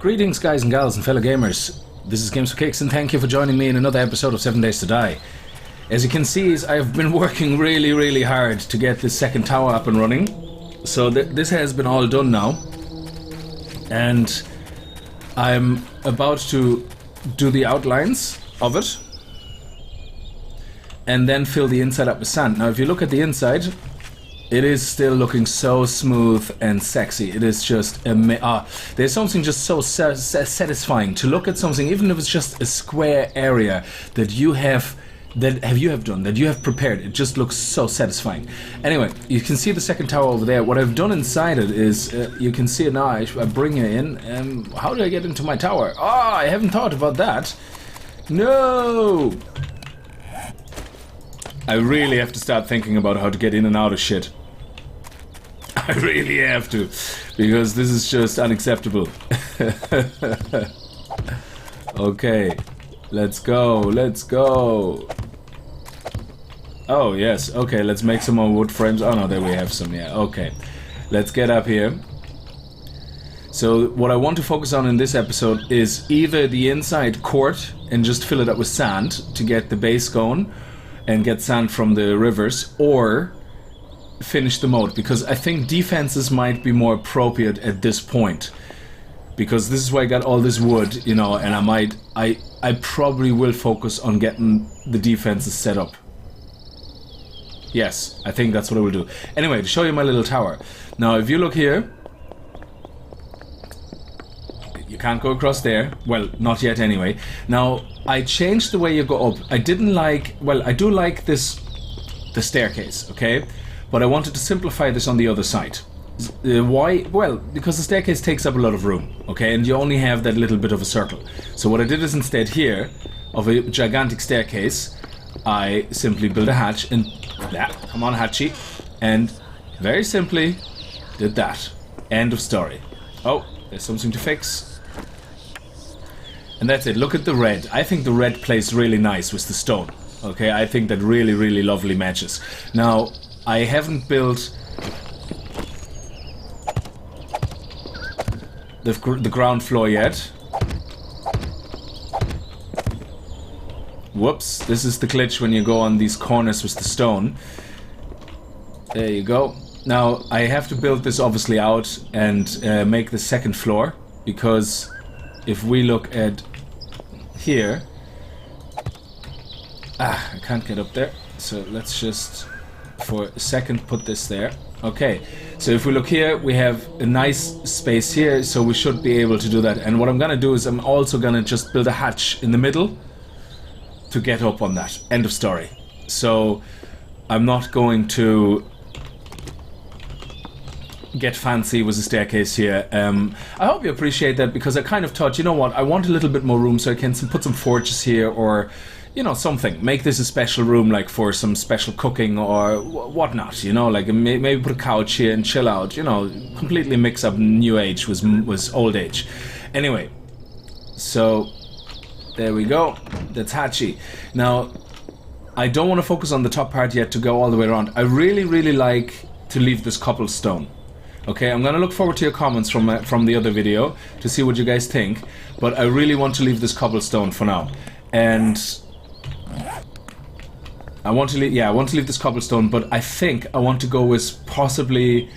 Greetings guys and gals and fellow gamers, this is Games for Kicks and thank you for joining me in another episode of 7 Days to Die. As you can see, I've been working really hard to get this second tower up and running. So this has been all done now. And I'm about to do the outlines of it. And then fill the inside up with sand. Now if you look at the inside, it is still looking so smooth and sexy. It is just there's something just so satisfying to look at something, even if it's just a square area that you have prepared. It just looks so satisfying. Anyway, you can see the second tower over there. What I've done inside it is, you can see it now. I bring it in. How do I get into my tower? I haven't thought about that. No! I really have to start thinking about how to get in and out of shit. I really have to, because this is just unacceptable. Okay, let's go. Oh yes, okay, let's make some more wood frames. Oh no, there we have some, yeah, okay. Let's get up here. So what I want to focus on in this episode is either the inside court and just fill it up with sand to get the base going and get sand from the rivers, or finish the moat, because I think defenses might be more appropriate at this point, because this is where I got all this wood, you know, and I probably will focus on getting the defenses set up. Yes, I think that's what I will do. Anyway, to show you my little tower. Now if you look here, you can't go across there. Well, not yet anyway. Now, I changed the way you go up. I didn't like... Well, I do like this... the staircase, okay? But I wanted to simplify this on the other side. Why? Well, because the staircase takes up a lot of room, okay? And you only have that little bit of a circle. So what I did is instead here, of a gigantic staircase, I simply built a hatch and... Yeah, come on, hatchy. And very simply did that. End of story. Oh, there's something to fix. And that's it. Look at the red. I think the red plays really nice with the stone. Okay, I think that really lovely matches. Now, I haven't built the ground floor yet. Whoops, this is the glitch when you go on these corners with the stone. There you go. Now, I have to build this obviously out and make the second floor, because if we look at here... I can't get up there, so let's just for a second put this there. Okay, so if we look here, we have a nice space here, so we should be able to do that. And what I'm gonna do is I'm also gonna just build a hatch in the middle to get up on that. End of story. So I'm not going to get fancy with the staircase here. I hope you appreciate that, because I kind of thought, you know what, I want a little bit more room so I can put some forges here, or you know, something. Make this a special room, like for some special cooking or whatnot, you know, like maybe put a couch here and chill out, you know, completely mix up new age with old age. Anyway, so there we go. That's hatchy. Now, I don't want to focus on the top part yet to go all the way around. I really like to leave this cobblestone. Okay, I'm gonna look forward to your comments from the other video to see what you guys think, but I really want to leave this cobblestone for now. And I want to leave this cobblestone, but I think I want to go with possibly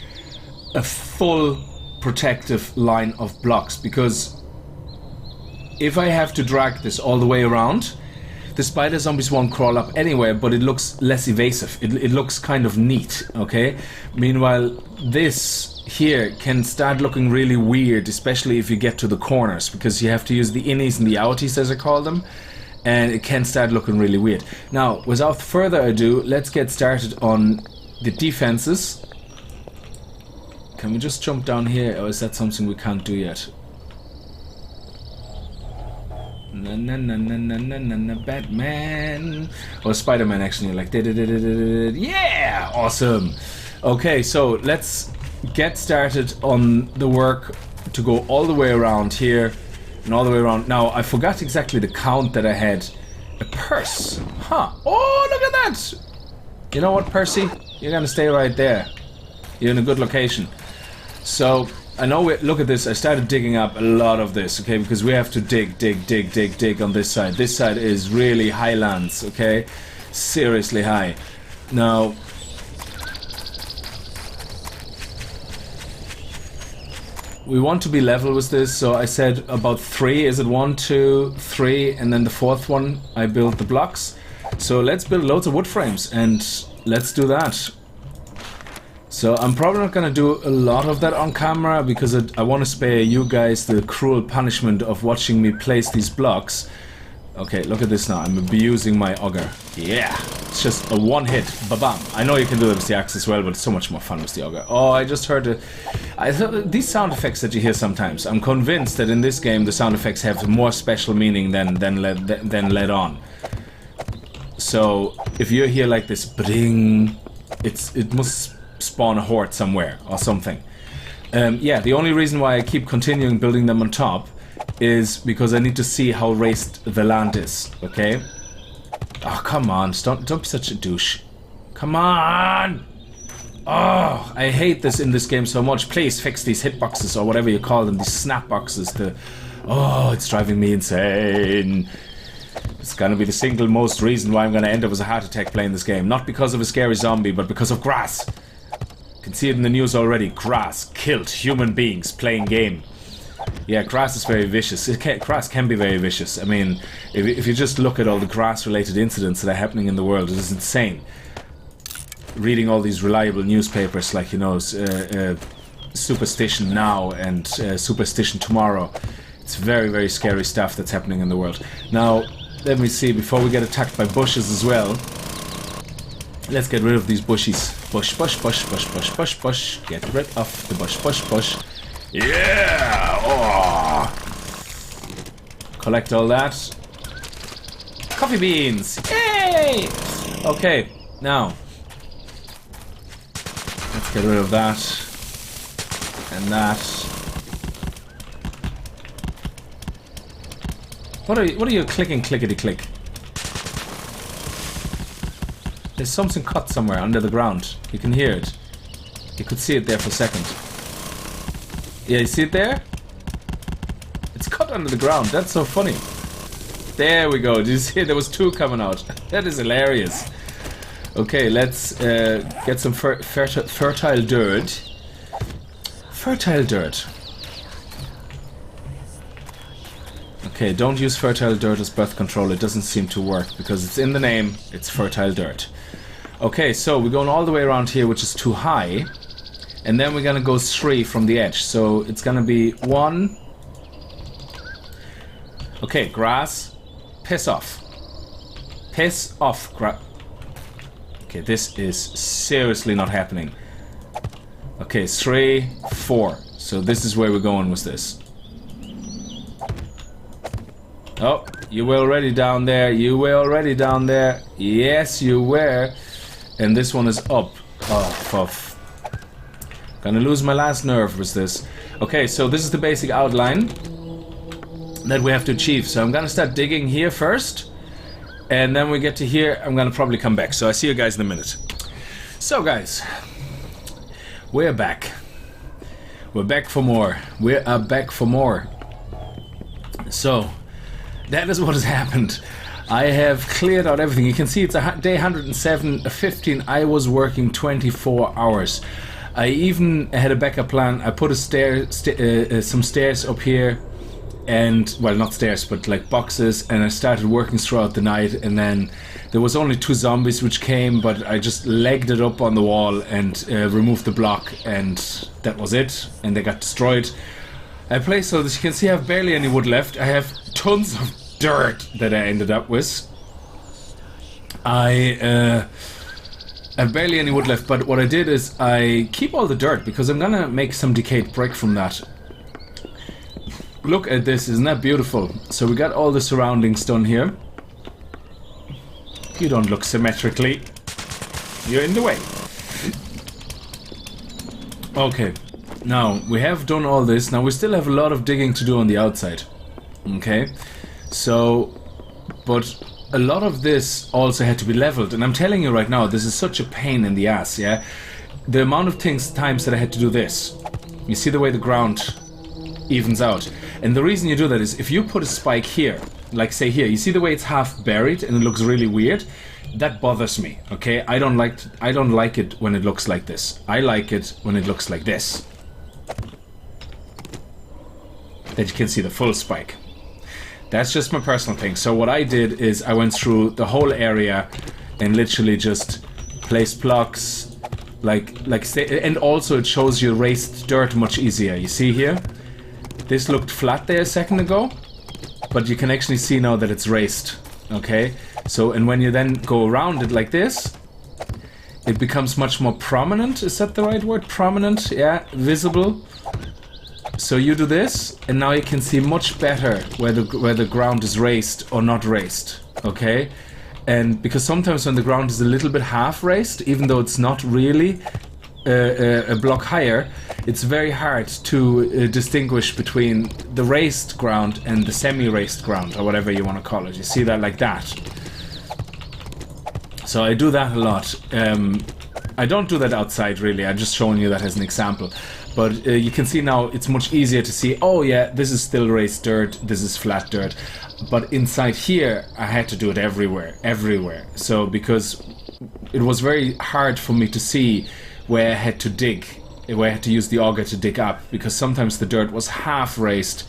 a full protective line of blocks, because if I have to drag this all the way around, the spider zombies won't crawl up anywhere, but it looks less evasive. It looks kind of neat, okay? Meanwhile, this here can start looking really weird, especially if you get to the corners, because you have to use the innies and the outies, as I call them. And it can start looking really weird. Now, without further ado, let's get started on the defenses. Can we just jump down here, or is that something we can't do yet? Na Batman. Or Spider-Man, actually, like yeah, awesome. Okay, so let's get started on the work to go all the way around here. And all the way around. Now, I forgot exactly the count that I had. A purse. Huh. Oh, look at that! You know what, Percy? You're gonna stay right there. You're in a good location. So, I know, look at this, I started digging up a lot of this, okay, because we have to dig on this side. This side is really highlands, okay, seriously high. Now, we want to be level with this, so I said about 3, is it 1, 2, 3, and then the 4th one, I build the blocks. So let's build loads of wood frames, and let's do that. So I'm probably not going to do a lot of that on camera, because I want to spare you guys the cruel punishment of watching me place these blocks. Okay, look at this now, I'm abusing my auger. Yeah, it's just a one hit, ba-bam. I know you can do it with the axe as well, but it's so much more fun with the auger. Oh, I just heard these sound effects that you hear sometimes. I'm convinced that in this game the sound effects have more special meaning than let on. So if you hear like this bring, it must spawn a horde somewhere or something. Yeah, the only reason why I keep continuing building them on top is because I need to see how raised the land is, okay? Oh, come on, don't be such a douche. Come on! Oh, I hate this in this game so much. Please fix these hitboxes or whatever you call them, these snap boxes. Oh, it's driving me insane. It's gonna be the single most reason why I'm gonna end up with a heart attack playing this game. Not because of a scary zombie, but because of grass. You can see it in the news already. Grass killed human beings playing game. Yeah, grass is very vicious. Grass can be very vicious. I mean, if you just look at all the grass-related incidents that are happening in the world, it is insane. Reading all these reliable newspapers like, you know, Superstition Now and Superstition Tomorrow. It's very, very scary stuff that's happening in the world. Now, let me see, before we get attacked by bushes as well, let's get rid of these bushies. Bush. Get rid of the bush. Yeah! Oh! Collect all that. Coffee beans! Yay! Okay, now let's get rid of that and that. What are you clicking clickety click? There's something cut somewhere under the ground. You can hear it. You could see it there for a second. Yeah, you see it there? It's cut under the ground. That's so funny. There we go. Did you see it? There was 2 coming out. That is hilarious. Okay, let's get some fertile dirt. Fertile dirt. Okay, don't use fertile dirt as birth control. It doesn't seem to work because it's in the name. It's fertile dirt. Okay, so we're going all the way around here, which is too high. And then we're gonna go 3 from the edge. So it's gonna be 1. Okay, grass. Piss off. Piss off, okay, this is seriously not happening. Okay, 3, 4. So this is where we're going with this. Oh, you were already down there. You were already down there. Yes, you were. And this one is up. Oh, fuff. Gonna lose my last nerve with this. Okay, so this is the basic outline that we have to achieve. So I'm gonna start digging here first, and then we get to here, I'm gonna probably come back. So I see you guys in a minute. So guys, we're back. We're back for more. We are back for more. So that is what has happened. I have cleared out everything. You can see it's day 107, 15. I was working 24 hours. I even had a backup plan. I put some stairs up here, and, well, not stairs, but like boxes, and I started working throughout the night, and then there was only 2 zombies which came, but I just legged it up on the wall and removed the block, and that was it, and they got destroyed. I placed, so as you can see, I have barely any wood left. I have tons of dirt that I ended up with. I have barely any wood left, but what I did is I keep all the dirt because I'm gonna make some decayed brick from that. Look at this, isn't that beautiful? So we got all the surroundings done here. You don't look symmetrically. You're in the way. Okay, now we have done all this. Now we still have a lot of digging to do on the outside. Okay, so, but a lot of this also had to be leveled, and I'm telling you right now, this is such a pain in the ass, yeah? The amount of times that I had to do this. You see the way the ground evens out. And the reason you do that is if you put a spike here, like say here, you see the way it's half buried and it looks really weird? That bothers me, okay? I don't like it when it looks like this. I like it when it looks like this. That you can see the full spike. That's just my personal thing. So what I did is I went through the whole area and literally just placed blocks, and also it shows you raised dirt much easier. You see here? This looked flat there a second ago, but you can actually see now that it's raised, okay? So, and when you then go around it like this, it becomes much more prominent. Is that the right word? Prominent? Yeah, visible. So you do this, and now you can see much better where the ground is raised or not raised, okay? And because sometimes when the ground is a little bit half raised, even though it's not really a block higher, it's very hard to distinguish between the raised ground and the semi-raised ground, or whatever you want to call it. You see that like that. So I do that a lot. I don't do that outside really, I'm just showing you that as an example. But you can see now it's much easier to see, oh yeah, this is still raised dirt, this is flat dirt. But inside here, I had to do it everywhere. So because it was very hard for me to see where I had to dig, where I had to use the auger to dig up, because sometimes the dirt was half raised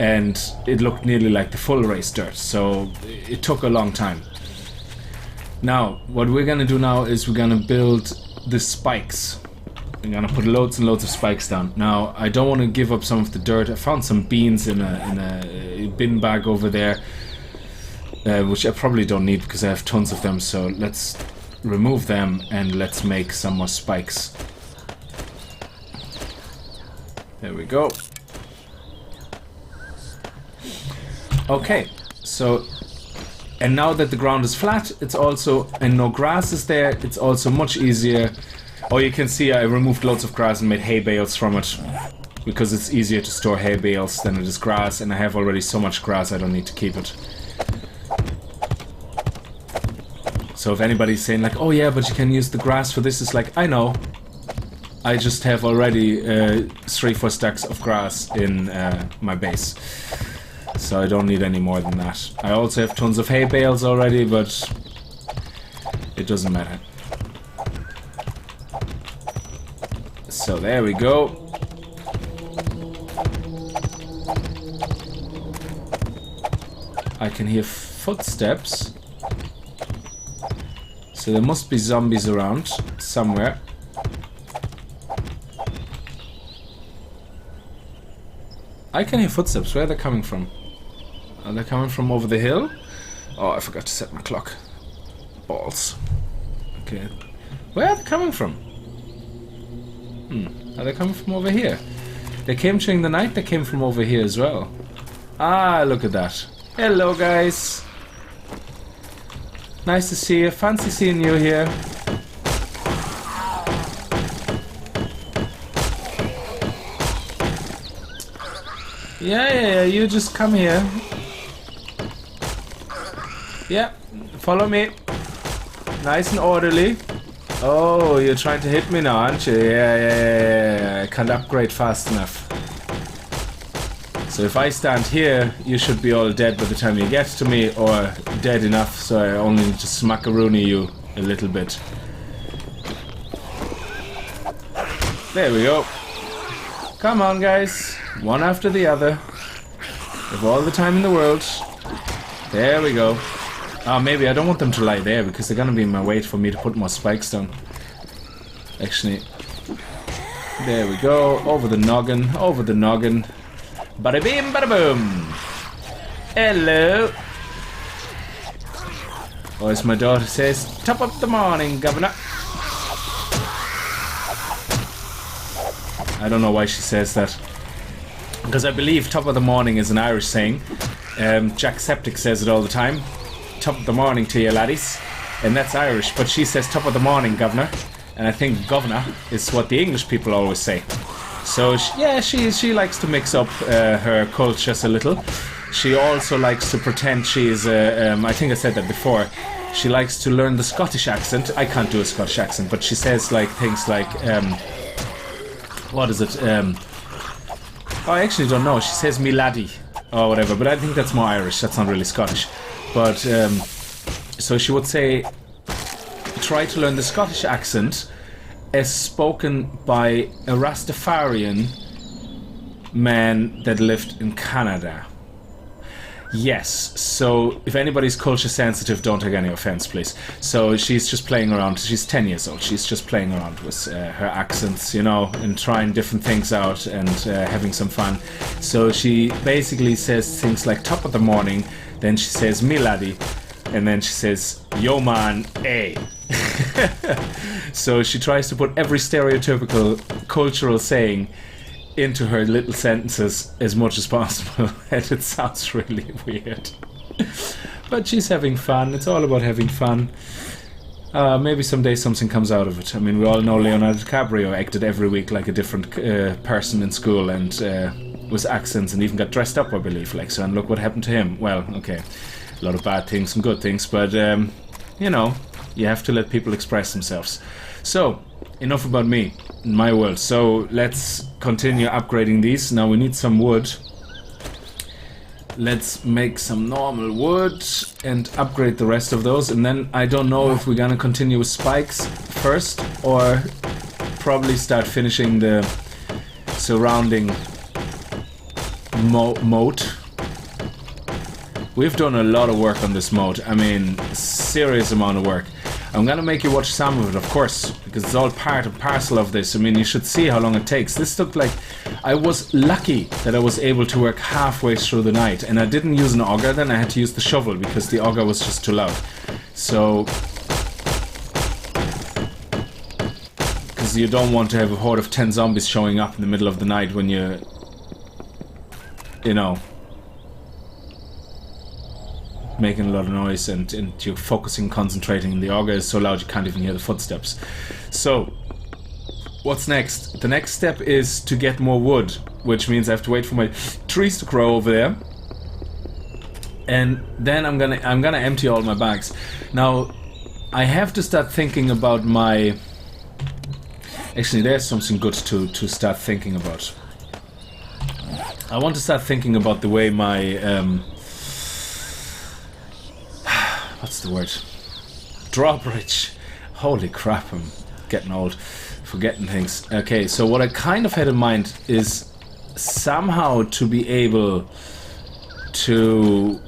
and it looked nearly like the full raised dirt. So it took a long time. Now, what we're gonna do now is we're gonna build the spikes. I'm gonna put loads and loads of spikes down. Now, I don't want to give up some of the dirt. I found some beans in a bin bag over there, which I probably don't need because I have tons of them. So let's remove them and let's make some more spikes. There we go. Okay, so, and now that the ground is flat, it's also, and no grass is there, it's also much easier. Oh, you can see I removed loads of grass and made hay bales from it, because it's easier to store hay bales than it is grass, and I have already so much grass I don't need to keep it. So if anybody's saying like, oh yeah, but you can use the grass for this, it's like, I know. I just have already 3-4 stacks of grass in my base. So I don't need any more than that. I also have tons of hay bales already, but it doesn't matter. So there we go. I can hear footsteps. So there must be zombies around somewhere. I can hear footsteps. Where are they coming from? Are they coming from over the hill? Oh, I forgot to set my clock. Balls. Okay. Where are they coming from? Are they coming from over here? They came during the night, they came from over here as well. Ah, look at that. Hello, guys. Nice to see you. Fancy seeing you here. Yeah, you just come here. Yeah, follow me. Nice and orderly. Oh, you're trying to hit me now, aren't you? Yeah. I can't upgrade fast enough. So if I stand here, you should be all dead by the time you get to me, or dead enough so I only need to smackaroony you a little bit. There we go. Come on, guys. One after the other. With all the time in the world. There we go. Oh, maybe I don't want them to lie there because they're gonna be in my way for me to put more spikes down. Actually, there we go. Over the noggin, over the noggin. Bada bim, bada boom. Hello. Or as my daughter says, top of the morning, governor. I don't know why she says that. Because I believe top of the morning is an Irish saying. Jack Septic says it all the time. Top of the morning to you, laddies. And that's Irish, but she says top of the morning, governor. And I think governor is what the English people always say. So, she likes to mix up her cultures a little. She also likes to pretend she's, I think I said that before, she likes to learn the Scottish accent. I can't do a Scottish accent, but she says like things like, what is it? I actually don't know. She says me laddie or whatever, but I think that's more Irish. That's not really Scottish. But so she would say, try to learn the Scottish accent as spoken by a Rastafarian man that lived in Canada. Yes, so if anybody's culture sensitive, don't take any offense, please. So she's just playing around. She's 10 years old. She's just playing around with her accents, you know, and trying different things out and having some fun. So she basically says things like top of the morning, then she says me laddie, and then she says yo man, eh. So she tries to put every stereotypical cultural saying into her little sentences as much as possible, and it sounds really weird. But she's having fun. It's all about having fun. Maybe someday something comes out of it. I mean, we all know Leonardo DiCaprio acted every week like a different person in school, and with accents, and even got dressed up, I believe. Like, so, and look what happened to him. Well, okay, a lot of bad things, some good things, but you know, you have to let people express themselves. So, enough about me in my world. So let's continue upgrading these. Now we need some wood. Let's make some normal wood and upgrade the rest of those. And then I don't know if we're gonna continue with spikes first or probably start finishing the surrounding moat. We've done a lot of work on this moat. I mean, serious amount of work. I'm gonna make you watch some of it, of course, because it's all part and parcel of this. I mean, you should see how long it takes. This took like... I was lucky that I was able to work halfway through the night, and I didn't use an auger, then I had to use the shovel because the auger was just too loud. So... because you don't want to have a horde of 10 zombies showing up in the middle of the night when you... you know... making a lot of noise, and you're focusing, concentrating, and the auger is so loud you can't even hear the footsteps. So, what's next? The next step is to get more wood, which means I have to wait for my trees to grow over there, and then I'm gonna empty all my bags. Now, I have to start thinking about my... Actually, there's something good to start thinking about. I want to start thinking about the way my what's the word? Drawbridge. Holy crap, I'm getting old. Forgetting things. Okay, so what I kind of had in mind is somehow to be able to...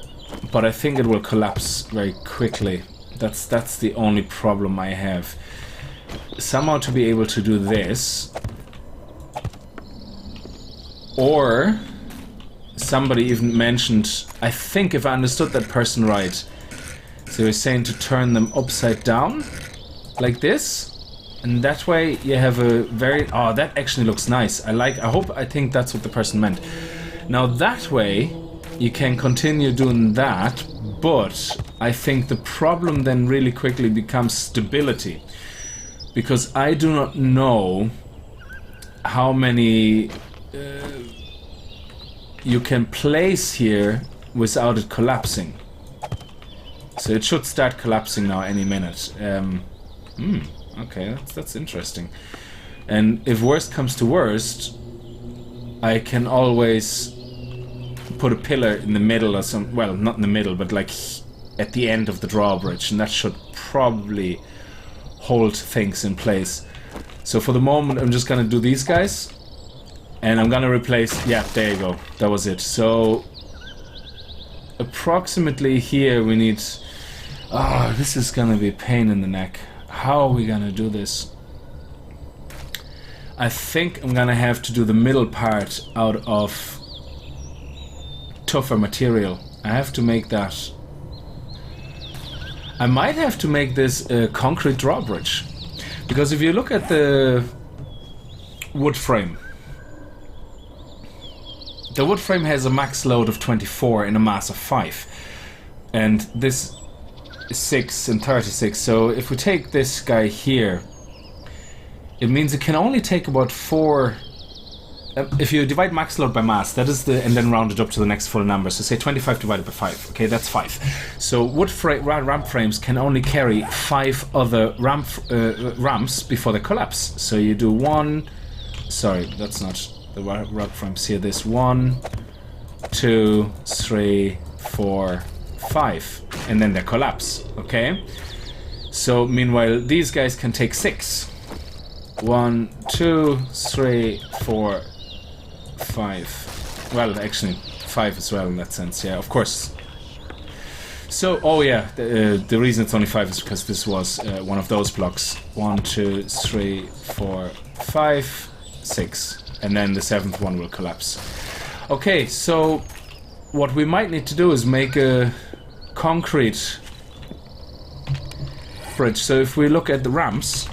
but I think it will collapse very quickly. That's the only problem I have. Somehow to be able to do this. Or... somebody even mentioned... I think if I understood that person right... so you're saying to turn them upside down, like this, and that way you have a very... oh, that actually looks nice. I think that's what the person meant. Now that way you can continue doing that, but I think the problem then really quickly becomes stability, because I do not know how many you can place here without it collapsing. So it should start collapsing now any minute. Okay, that's interesting. And if worst comes to worst, I can always put a pillar in the middle or some... well, not in the middle, but like at the end of the drawbridge, and that should probably hold things in place. So for the moment, I'm just gonna do these guys, and I'm gonna replace... yeah, there you go. That was it. So approximately here we need... oh, this is gonna be a pain in the neck. How are we gonna do this? I think I'm gonna have to do the middle part out of tougher material. I have to make that... I might have to make this a concrete drawbridge. Because if you look at the wood frame, the wood frame has a max load of 24 in a mass of 5. And this is 6 and 36. So if we take this guy here, it means it can only take about 4... if you divide max load by mass, that is the... and then round it up to the next full number. So say 25 divided by 5. Okay, that's 5. So wood ramp frames can only carry 5 other ramps before they collapse. So you do 1... Sorry, that's not the rock frames here. This 1, 2, 3, 4, 5, and then they collapse. Okay. So meanwhile, these guys can take 6. 1, 2, 3, 4, 5. Well, actually, 5 as well in that sense. Yeah, of course. So, oh yeah, the reason it's only 5 is because this was one of those blocks. 1, 2, 3, 4, 5, 6, and then the 7th one will collapse. Okay, so what we might need to do is make a concrete bridge. So if we look at the ramps,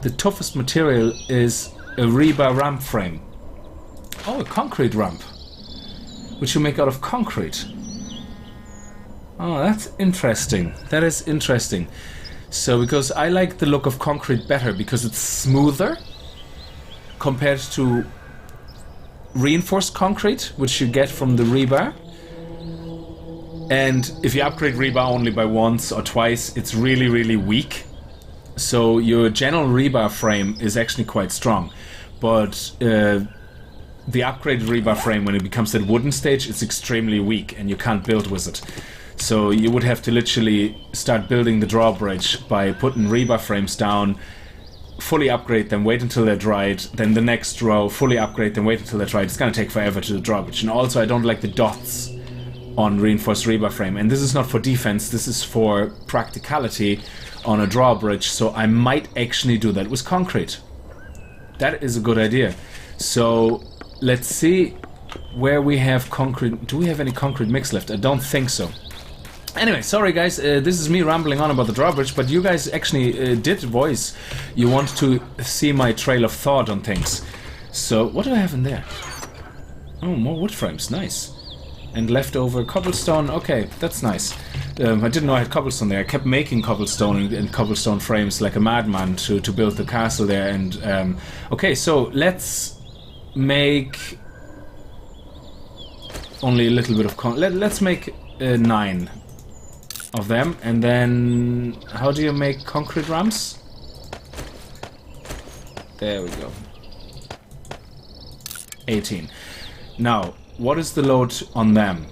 the toughest material is a rebar ramp frame. Oh, a concrete ramp, which you make out of concrete. Oh, that's interesting. That is interesting. So, because I like the look of concrete better because it's smoother compared to reinforced concrete, which you get from the rebar. And if you upgrade rebar only by once or twice, it's really, really weak. So your general rebar frame is actually quite strong. But the upgraded rebar frame, when it becomes that wooden stage, it's extremely weak and you can't build with it. So you would have to literally start building the drawbridge by putting rebar frames down, fully upgrade them, wait until they're dried, then the next row, fully upgrade them, wait until they're dried. It's going to take forever to the drawbridge. And also I don't like the dots on reinforced rebar frame, and this is not for defense, this is for practicality on a drawbridge, so I might actually do that with concrete. That is a good idea. So let's see where we have concrete. Do we have any concrete mix left? I don't think so. Anyway, sorry guys, this is me rambling on about the drawbridge, but you guys actually did voice you want to see my trail of thought on things. So what do I have in there? Oh, more wood frames, nice. And leftover cobblestone. Okay, that's nice. I didn't know I had cobblestone there. I kept making cobblestone and cobblestone frames like a madman to build the castle there. And okay, so let's make only a little bit of let's make 9 of them. And then how do you make concrete ramps? There we go. 18. Now, what is the load on them?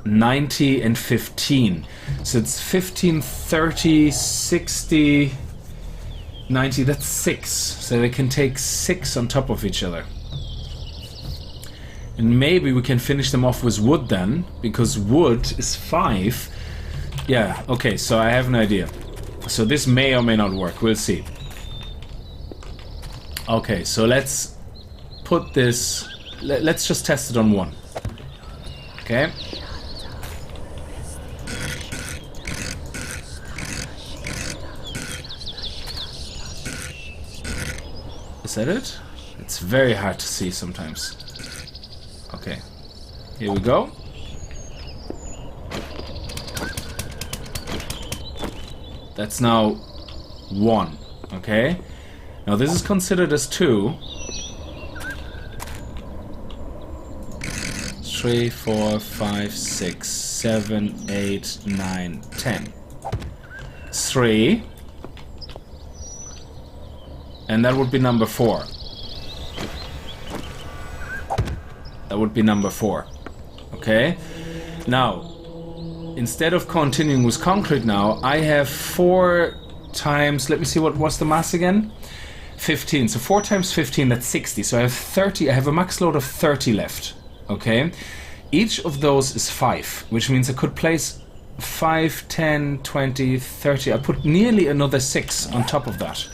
90 and 15. So it's 15, 30, 60, 90. That's 6. So they can take 6 on top of each other. And maybe we can finish them off with wood then, because wood is 5. Yeah, okay, so I have an idea. So this may or may not work. We'll see. Okay, so let's put this... Let's just test it on 1. Okay. Is that it? It's very hard to see sometimes. Okay. Here we go. That's now 1. Okay. Now this is considered as 2. 3, 4, 5, 6, 7, 8, 9, 10. 3. And that would be number 4. That would be number 4. Okay? Now, instead of continuing with concrete now, I have 4 times... Let me see, what's the mass again? 15. So 4 times 15, that's 60. So I have 30. I have a max load of 30 left. Okay, each of those is 5, which means I could place 5, 10, 20, 30. I put nearly another 6 on top of that.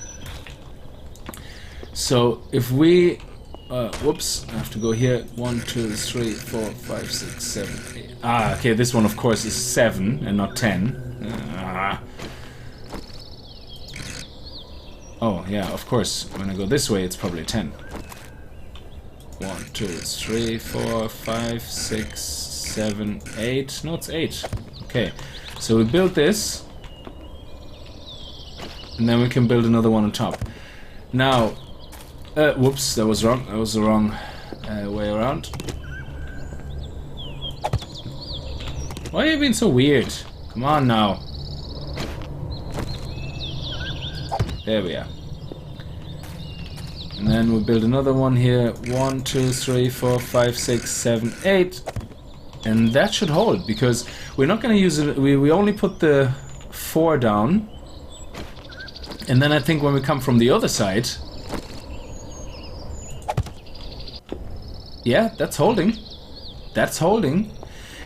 So if we... whoops, I have to go here. 1, 2, 3, 4, 5, 6, 7, 8. Ah, okay, this one of course is 7 and not 10. Oh, yeah, of course. When I go this way, it's probably 10. 1, 2, 3, 4, 5, 6, 7, 8. No, it's 8. Okay, so we build this, and then we can build another one on top. Now, whoops, that was wrong. That was the wrong way around. Why are you being so weird? Come on now. There we are. And then we build another one here. 1, 2, 3, 4, 5, 6, 7, 8. And that should hold, because we're not going to use it. We only put the 4 down. And then I think when we come from the other side... Yeah, that's holding. That's holding.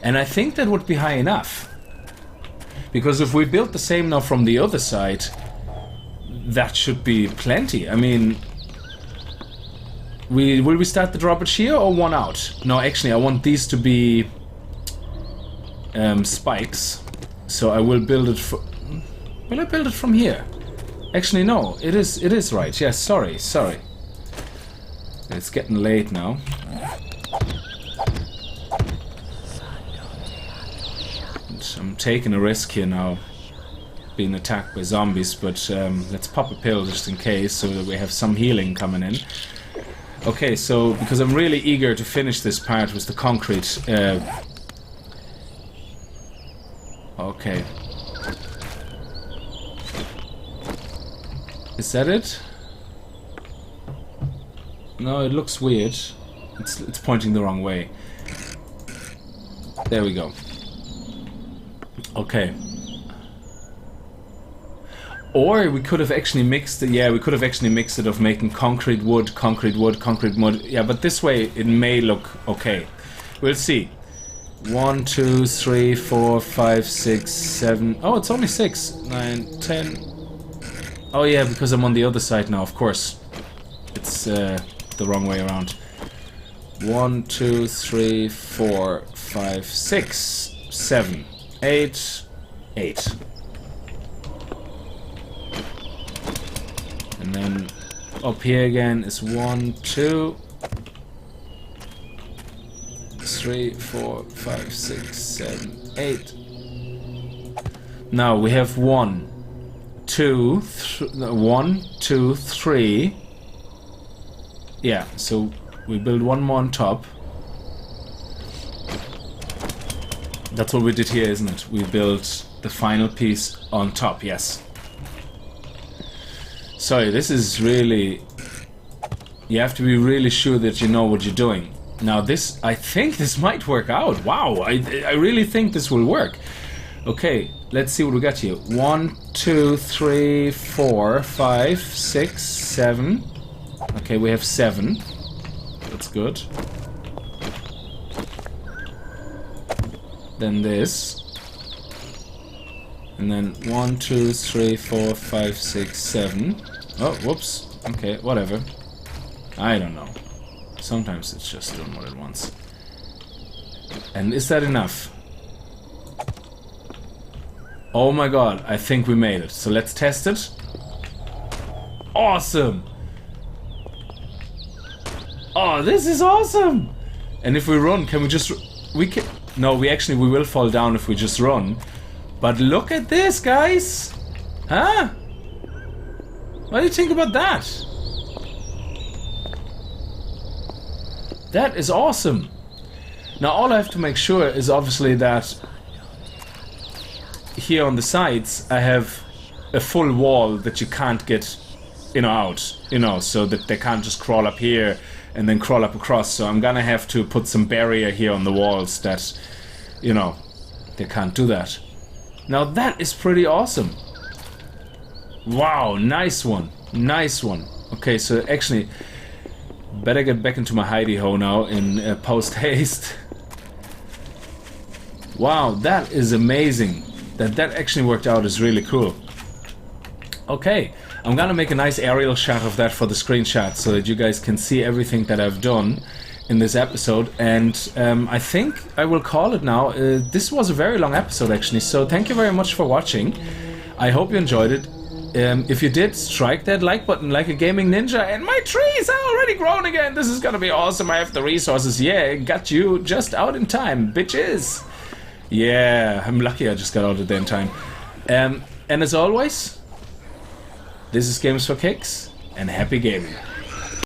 And I think that would be high enough. Because if we build the same now from the other side, that should be plenty. I mean... Will we start the drawbridge here or one out? No, actually, I want these to be spikes. So I will build it. Will I build it from here? Actually, no. It is right. Yes. Sorry. It's getting late now. And I'm taking a risk here now, being attacked by zombies. But let's pop a pill just in case, so that we have some healing coming in. Okay, so, because I'm really eager to finish this part with the concrete. Okay. Is that it? No, it looks weird. It's pointing the wrong way. There we go. Okay. Or we could have actually mixed it. Yeah, we could have actually mixed it of making concrete wood, concrete wood, concrete mud. Yeah, but this way it may look okay. We'll see. 1, 2, 3, 4, 5, 6, 7. Oh, it's only 6, 9, 10. Oh yeah, because I'm on the other side now. Of course, it's the wrong way around. 1, 2, 3, 4, 5, 6, 7, 8, 8. And then up here again is 1, 2, 3, 4, 5, 6, 7, 8. Now we have 1, 2, 3. Yeah, so we build one more on top. That's what we did here, isn't it? We built the final piece on top, yes. Sorry, this is really... You have to be really sure that you know what you're doing. Now this, I think this might work out. Wow, I really think this will work. Okay, let's see what we got here. 1, 2, 3, 4, 5, 6, 7. Okay, we have 7. That's good. Then this. And then 1, 2, 3, 4, 5, 6, 7. Oh, whoops. Okay, whatever. I don't know. Sometimes it's just doing what it wants. And is that enough? Oh my god, I think we made it. So let's test it. Awesome! Oh, this is awesome! And if we run, can we just... We can... No, we will fall down if we just run. But look at this, guys! Huh? What do you think about that? That is awesome! Now all I have to make sure is obviously that here on the sides I have a full wall that you can't get, out, so that they can't just crawl up here and then crawl up across. So I'm gonna have to put some barrier here on the walls that, they can't do that. Now that is pretty awesome. Wow, nice one. Nice one. Okay, so actually, better get back into my hidey-ho now in post-haste. Wow, that is amazing. That actually worked out is really cool. Okay, I'm gonna make a nice aerial shot of that for the screenshot so that you guys can see everything that I've done in this episode. And I think I will call it now. This was a very long episode actually, so thank you very much for watching. I hope you enjoyed it. If you did, strike that like button like a gaming ninja. And my trees are already grown again. This is gonna be awesome. I have the resources. Yeah, got you just out in time, bitches. Yeah, I'm lucky I just got out of there in time. And as always, this is Games for Kicks, and happy gaming.